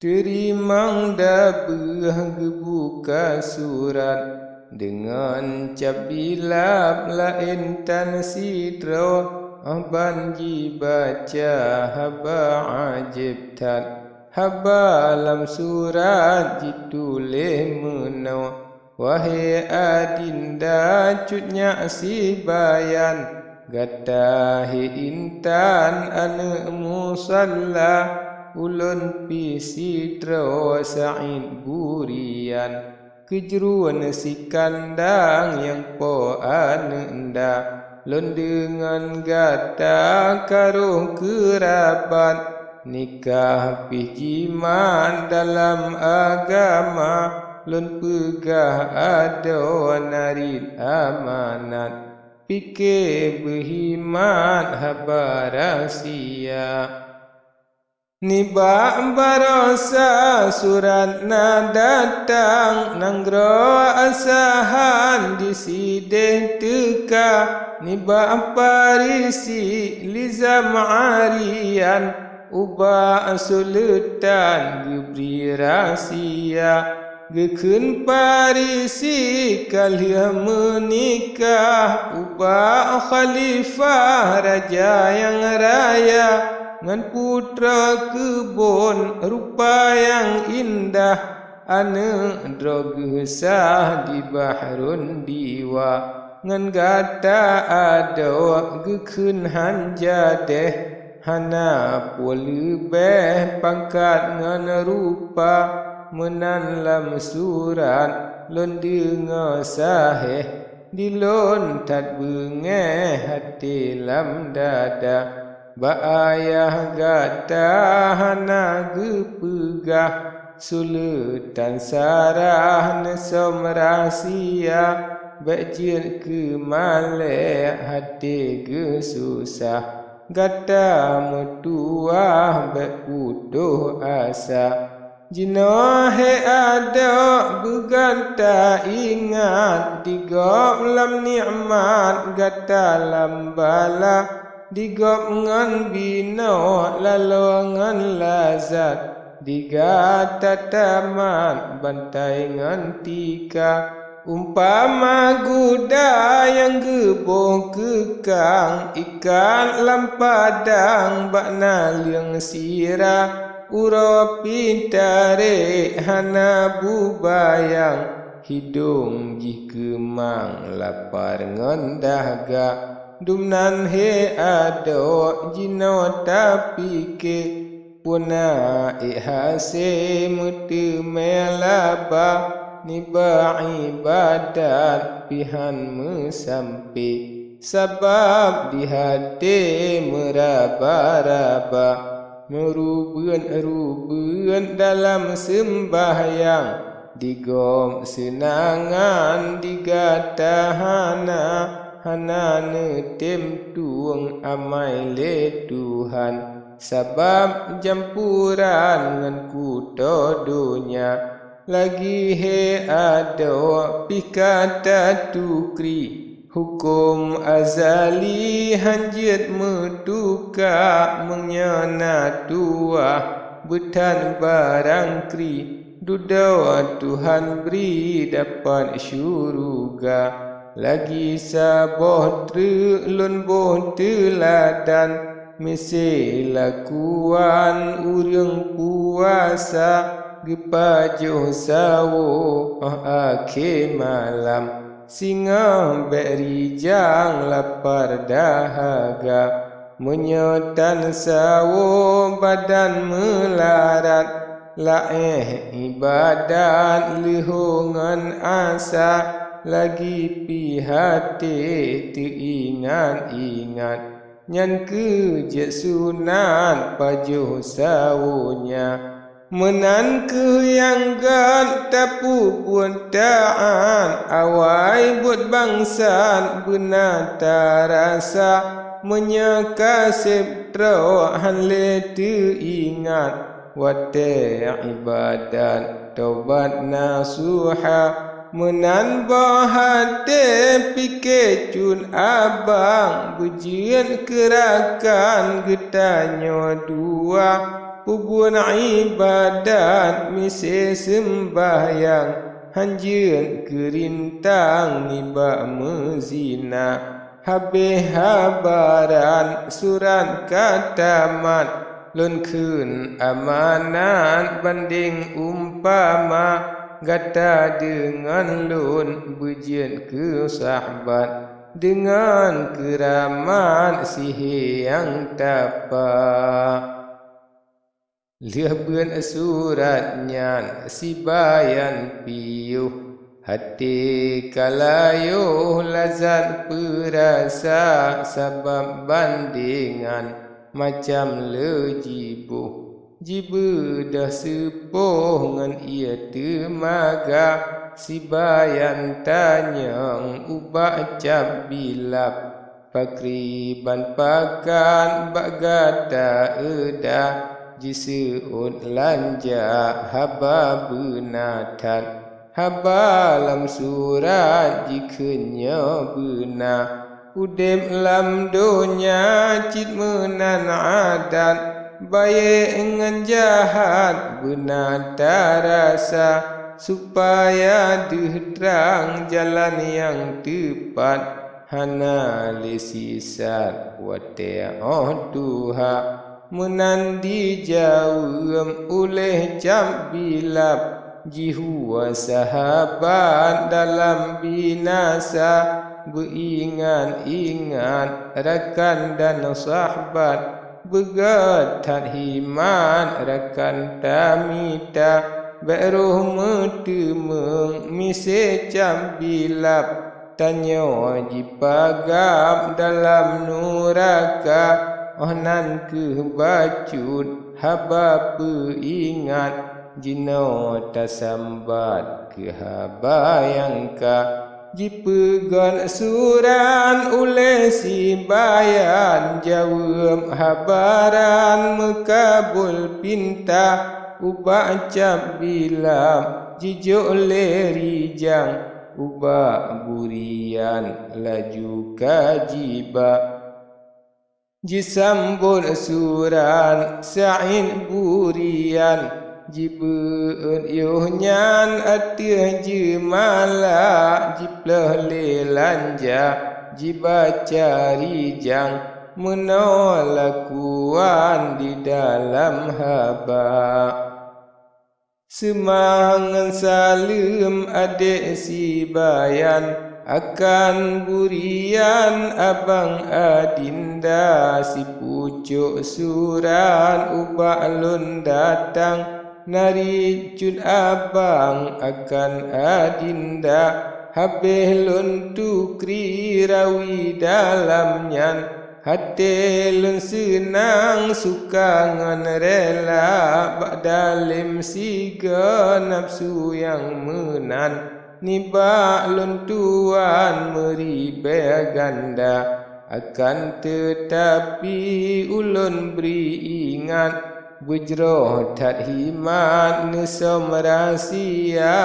Terimang dabah gebuka surat dengan cap bilap lain tan sidro banji baca haba ajib tat haba lam surat jituleh menau wahai adinda cutnya si bayan gatahi intan ane musalla ulun pisi tro sa'id burian kejeruan si kandang yang po anenda lun dengan gata karo kerabat nikah pijiman dalam agama lun pegah ado narid amanat pikir berhimat habarasia Niba barosa surat na datang nanggro asahan di sideh teka niba parisi liza ma'arian uba sultan gebri rahasia gekun parisi kalia menikah uba khalifah raja yang raya ngan putra kebun rupa yang indah ane drogesah di bahrun diwa ngan gata ado gekun hanjadeh hana polebeh pangkat ngan rupa menan lam surat lon dengar sahih di lon tat bengeh hati lam dada ba ayah gata hana gepegah sultan sarah nesom rahsia bajir ke malek hati ke susah gata metuah berputuh asa jinohe ada beganta ingat digop lam nikmat gata lam bala digop ngan bino lalu ngan lazat digata tamat bantai ngan tika umpama guda yang geboh kekang ikan lam padang bakna liang sirah uro pintare hana bubayang hidung jih kemang lapar ngan dahga dumnan he ado jino tapike puna ihase mutu melaba niba ibadat pihan mesampe sebab di hati meraba-raba merubuan dalam sembahyang digom senangan digatahana hana netem tuang amai le Tuhan sebab jampuran ngan kuto dunia lagi he ado pikata tukri hukum azali hanjit metuka menyana tuah betan barang kri dudawa Tuhan beri dapat syuruga lagi saboh terlun boh teladan misi lakuan urang puasa gepajuh sawo akhir malam singa beri jang lapar dahaga menyotan sawo badan melarat laeh ibadat lihungan asa lagi pihati teringat-ingat nyan ke sunat pajuh sawunya menan ke yang gan tapu pun ta'an awai buat bangsa benata rasa menyakasib terohan le teringat wate ibadat taubat nasuha menan bahate pikir cun abang bujian kerakan getanyo dua Pubun ibadat mise sembahyang, hanjeun kerintang nibak mezina. Habis habaran surat katamat, lun keun amanat banding umpama. Gata dengan lun bujian ke sahabat, dengan keramat sihir yang tapak. Lehbun suratnya si bayan piuh, hati kalayuh lazat perasa sebab bandingan macam lejibuh. Jibu dah sepuh ngan ia temaga, si bayan tanyang ubak cap bilap. Pakriban pakan bagata edah, jiseut lanja haba benatan. Haba lam surat jikenya benar, udem lam donya cit menan adat. Baik dengan jahat benar terasa, supaya terang jalan yang tepat. Hana lesisat wate Tuha, menandi jauh oleh cap bilap. Jiwa sahabat dalam binasa, beringat-ingat rakan dan sahabat. Begatat himan rakan tamita, beruh metemeng mise cam bilap. Tanya jipagap dalam nuraka, ohnan ke bacut haba peingat. Jino tasambat ke haba yang ka, jipegan suran oleh si bayan. Jawab habaran mekabul pinta, ubak cap bilam jijuk lerijang. Ubak burian laju kajiba, jisambut suran sa'in burian. Jibeun yuhnyan atih jemala, jiplah lelanja jibaca rijang. Menolakuan di dalam haba, semangat salim adik si bayan, akan burian abang adinda. Si pucuk suran ubak lun datang, nari cun abang akan adinda. Habis lun tukri rawi dalamnya, hati lun senang suka ngan rela. Bak dalim siga nafsu yang menan, nibak lun tuan meribe ganda. Akan tetapi ulun beri ingat, bujroh tak himat nusom rahsia.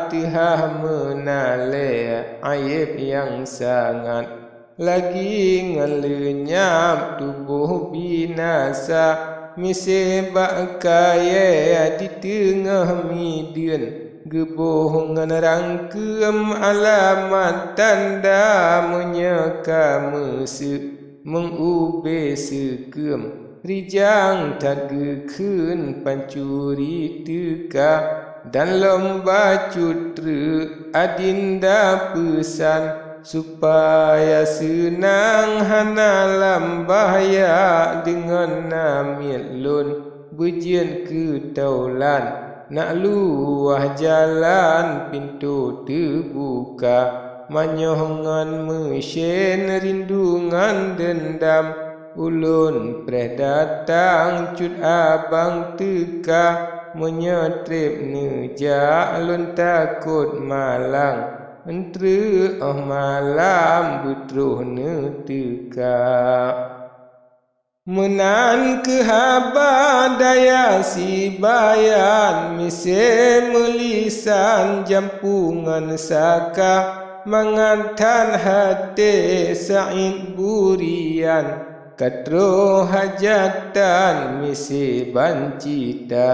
Tuhan menale aib yang sangat, lagi ngelenyap tubuh binasa. Mise bak kaya di tengah midun, gebohongan rangkem alamat tanda. Menyeka mesek mengube sekem, rijang tak gekun pancuri teka. Dan lomba cutra adinda pesan, supaya senang hana lambahya. Dengan namil lun bejian ketaulan, nak luah jalan pintu terbuka. Manyohongan mesin rindungan dendam, ulun preh datang cut abang teka. Menyetrip nejak lun takut malang, entre malam butruh neteka. Menan ke haba daya si bayan, mise melisan jampungan saka. Mangantan hati sa'in burian, katro hajatan misi bancita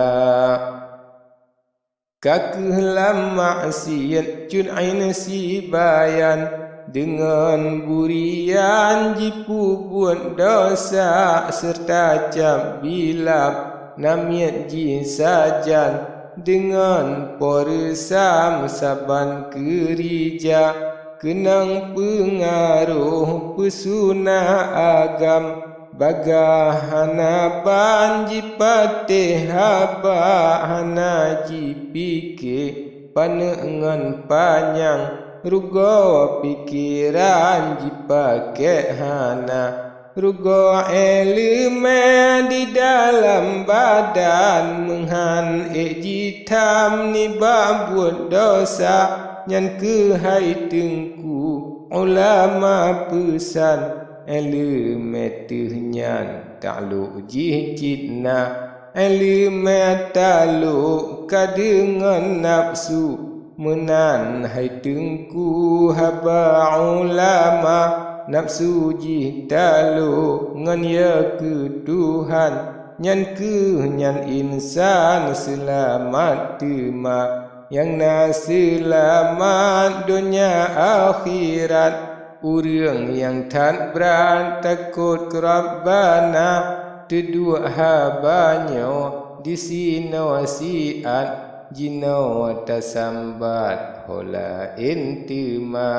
kakehlam maksiat cun ain si bayan dengan burian jipu buat dosa serta cap bilap namiat ji sajan dengan poresam saban kerja kenang pengaruh pesuna agam bagahana banji patih haba hana ji pikir panengan panjang rugo pikiran ji pakai hana rugo elemen di dalam badan menghan ejitam ni babut dosa nyan ke hai tengku ulama pesan elemen nyan takluk jihjidna elemen takluk kadengan nafsu menan hai tengku haba ulama nafsu jih takluk ngan ya ke Tuhan nyan ke nyan insan selamat tema yang na selamat dunia akhirat urang yang tak berat takut Rabbana kedua habanya di sino siat jino tasambat hola intima